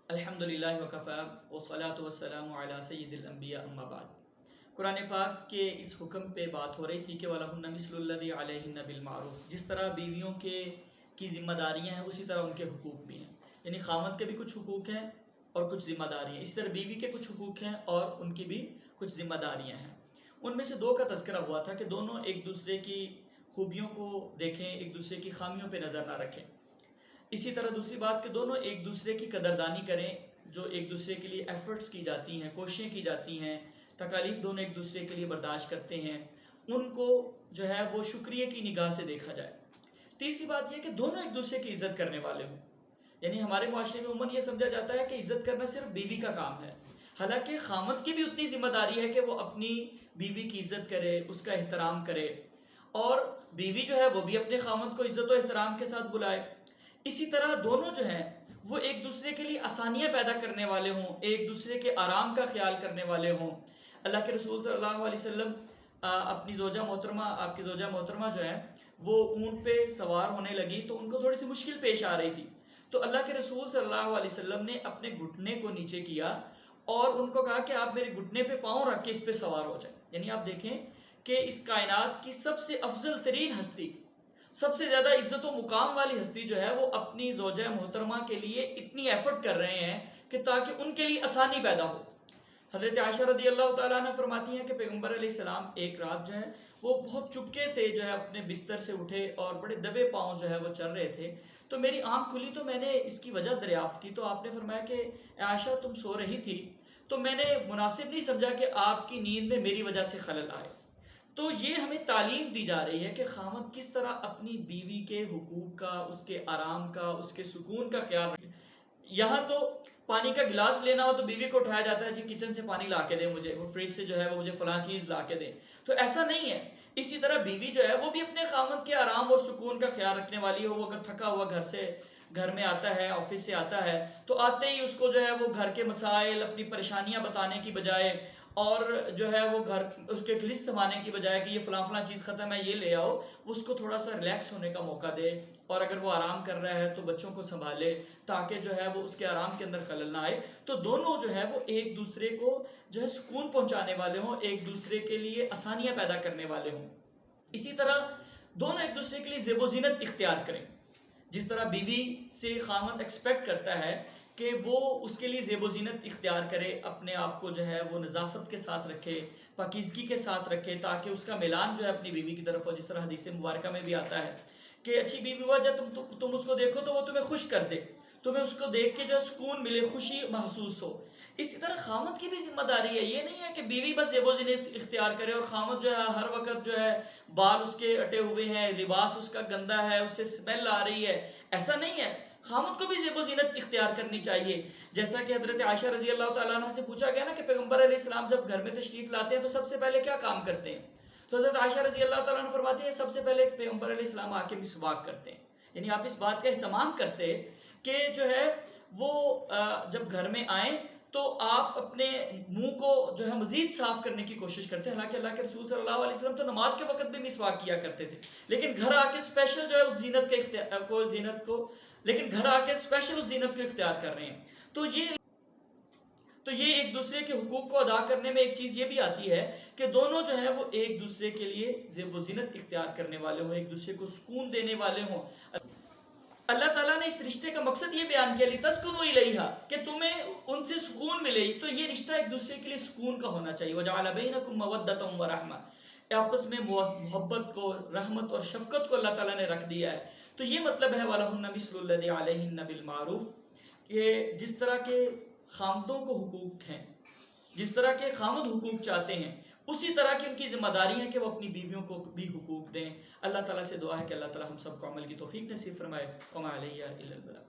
الحمدللہ وکفا والصلاة والسلام علی سید الانبیاء اما بعد۔ قرآن پاک کے اس حکم پہ بات ہو رہی تھی کہ وَلَهُنَّ مِثْلُ الَّذِي عَلَيْهِنَّ بِالْمَعْرُوفِ، جس طرح بیویوں کی ذمہ داریاں ہیں اسی طرح ان کے حقوق بھی ہیں، یعنی خامد کے بھی کچھ حقوق ہیں اور کچھ ذمہ داریاں ہیں، اسی طرح بیوی کے کچھ حقوق ہیں اور ان کی بھی کچھ ذمہ داریاں ہیں۔ ان میں سے دو کا تذکرہ ہوا تھا کہ دونوں ایک دوسرے کی خوبیوں کو دیکھیں، ایک دوسرے کی خامیوں پہ نظر نہ رکھیں۔ اسی طرح دوسری بات کہ دونوں ایک دوسرے کی قدردانی کریں، جو ایک دوسرے کے لیے ایفرٹس کی جاتی ہیں، کوششیں کی جاتی ہیں، تکالیف دونوں ایک دوسرے کے لیے برداشت کرتے ہیں، ان کو جو ہے وہ شکریہ کی نگاہ سے دیکھا جائے۔ تیسری بات یہ کہ دونوں ایک دوسرے کی عزت کرنے والے ہوں، یعنی ہمارے معاشرے میں عموماً یہ سمجھا جاتا ہے کہ عزت کرنا صرف بیوی کا کام ہے، حالانکہ خامد کی بھی اتنی ذمہ داری ہے کہ وہ اپنی بیوی کی عزت کرے، اس کا احترام کرے، اور بیوی جو ہے وہ بھی اپنے خامد کو عزت و احترام کے ساتھ بلائے۔ اسی طرح دونوں جو ہیں وہ ایک دوسرے کے لیے آسانیاں پیدا کرنے والے ہوں، ایک دوسرے کے آرام کا خیال کرنے والے ہوں۔ اللہ کے رسول صلی اللہ علیہ وسلم اپنی زوجہ محترمہ، آپ کی زوجہ محترمہ جو ہے وہ اونٹ پہ سوار ہونے لگی تو ان کو تھوڑی سی مشکل پیش آ رہی تھی، تو اللہ کے رسول صلی اللہ علیہ وسلم نے اپنے گھٹنے کو نیچے کیا اور ان کو کہا کہ آپ میرے گھٹنے پہ پاؤں رکھ کے اس پہ سوار ہو جائیں۔ یعنی آپ دیکھیں کہ اس کائنات کی سب سے افضل ترین ہستی، سب سے زیادہ عزت و مقام والی ہستی جو ہے وہ اپنی زوجہ محترمہ کے لیے اتنی ایفرٹ کر رہے ہیں کہ تاکہ ان کے لیے آسانی پیدا ہو۔ حضرت عائشہ رضی اللہ تعالیٰ عنہ فرماتی ہیں کہ پیغمبر علیہ السلام ایک رات جو ہے وہ بہت چپکے سے جو ہے اپنے بستر سے اٹھے اور بڑے دبے پاؤں جو ہے وہ چل رہے تھے، تو میری آنکھ کھلی تو میں نے اس کی وجہ دریافت کی، تو آپ نے فرمایا کہ عائشہ تم سو رہی تھی، تو میں نے مناسب نہیں سمجھا کہ آپ کی نیند میں میری وجہ سے خلل آئے۔ تو یہ ہمیں تعلیم دی جا رہی ہے کہ خامد کس طرح اپنی بیوی کے حقوق کا، اس کے آرام کا، اس کے سکون کا خیال رکھے۔ یہاں تو پانی کا گلاس لینا ہو تو بیوی کو اٹھایا جاتا ہے جی کچن سے پانی لا کے دے مجھے، وہ فریج سے جو ہے وہ مجھے فلاں چیز لا کے دے، تو ایسا نہیں ہے۔ اسی طرح بیوی جو ہے وہ بھی اپنے خامد کے آرام اور سکون کا خیال رکھنے والی ہو۔ وہ اگر تھکا ہوا گھر میں آتا ہے، آفس سے آتا ہے، تو آتے ہی اس کو جو ہے وہ گھر کے مسائل، اپنی پریشانیاں بتانے کی بجائے اور جو ہے وہ اس کے ایک لسٹ بنانے کی بجائے کہ یہ فلاں فلاں چیز ختم ہے یہ لے آؤ، اس کو تھوڑا سا ریلیکس ہونے کا موقع دے، اور اگر وہ آرام کر رہا ہے تو بچوں کو سنبھالے تاکہ جو ہے وہ اس کے آرام کے اندر خلل نہ آئے۔ تو دونوں جو ہے وہ ایک دوسرے کو جو ہے سکون پہنچانے والے ہوں، ایک دوسرے کے لیے آسانیاں پیدا کرنے والے ہوں۔ اسی طرح دونوں ایک دوسرے کے لیے زیب و زینت اختیار کریں، جس طرح بیوی سے خامد ایکسپیکٹ کرتا ہے کہ وہ اس کے لیے زیب و زینت اختیار کرے، اپنے آپ کو جو ہے وہ نظافت کے ساتھ رکھے، پاکیزگی کے ساتھ رکھے، تاکہ اس کا میلان جو ہے اپنی بیوی کی طرف ہو، جس طرح حدیث مبارکہ میں بھی آتا ہے کہ اچھی بیوی وہ جب تم اس کو دیکھو تو وہ تمہیں خوش کر دے، تمہیں اس کو دیکھ کے جو سکون ملے، خوشی محسوس ہو۔ اسی طرح خامد کی بھی ذمہ داری ہے، یہ نہیں ہے کہ بیوی بس زیب و زینت اختیار کرے اور خامد جو ہے ہر وقت جو ہے بال اس کے اٹے ہوئے ہیں، لباس اس کا گندا ہے، اس سے اسمیل آ رہی ہے، ایسا نہیں ہے۔ خامد کو بھی زیب و زینت اختیار کرنی چاہیے، جیسا کہ حضرت عائشہ رضی اللہ تعالیٰ عنہ سے پوچھا گیا نا کہ پیغمبر علیہ السلام جب گھر میں تشریف لاتے ہیں تو سب سے پہلے کیا کام کرتے ہیں، تو حضرت عائشہ رضی اللہ تعالیٰ عنہ فرماتی ہیں سب سے پہلے پیغمبر علیہ السلام آ کے مسواک کرتے ہیں، یعنی آپ اس بات کا اہتمام کرتے کہ جو ہے وہ جب گھر میں آئیں تو آپ اپنے منہ کو جو ہے مزید صاف کرنے کی کوشش کرتے ہیں۔ حالانکہ اللہ کے رسول صلی اللہ علیہ وسلم تو نماز کے وقت بھی مسواک کیا کرتے تھے، لیکن گھر آ کے اسپیشل جو ہے اس زینت کو اختیار کر رہے ہیں۔ تو یہ ایک دوسرے کے حقوق کو ادا کرنے میں ایک چیز یہ بھی آتی ہے کہ دونوں جو ہے وہ ایک دوسرے کے لیے زیب و زینت اختیار کرنے والے ہوں، ایک دوسرے کو سکون دینے والے ہوں۔ اللہ تعالیٰ نے اس رشتے کا مقصد یہ بیان کیا لِتَسْكُنُوا إِلَيْهَا، کہ تمہیں ان سے سکون ملے، تو یہ رشتہ ایک دوسرے کے لیے سکون کا ہونا چاہیے۔ وَجَعَلَ بَيْنَكُمْ مَوَدَّةً وَرَحْمَةً، آپس میں محبت کو، رحمت اور شفقت کو اللہ تعالیٰ نے رکھ دیا ہے۔ تو یہ مطلب ہے وَلَهُنَّ مِثْلُ الَّذِي عَلَيْهِنَّ بِالْمَعْرُوفِ، کہ جس طرح کے خامدوں کو حقوق ہیں، جس طرح کے خامد حقوق چاہتے ہیں، اسی طرح کی ان کی ذمہ داری ہے کہ وہ اپنی بیویوں کو بھی حقوق دیں۔ اللہ تعالیٰ سے دعا ہے کہ اللہ تعالیٰ ہم سب کو عمل کی توفیق نصیب فرمائے۔ وما علیہ الا البلاغ۔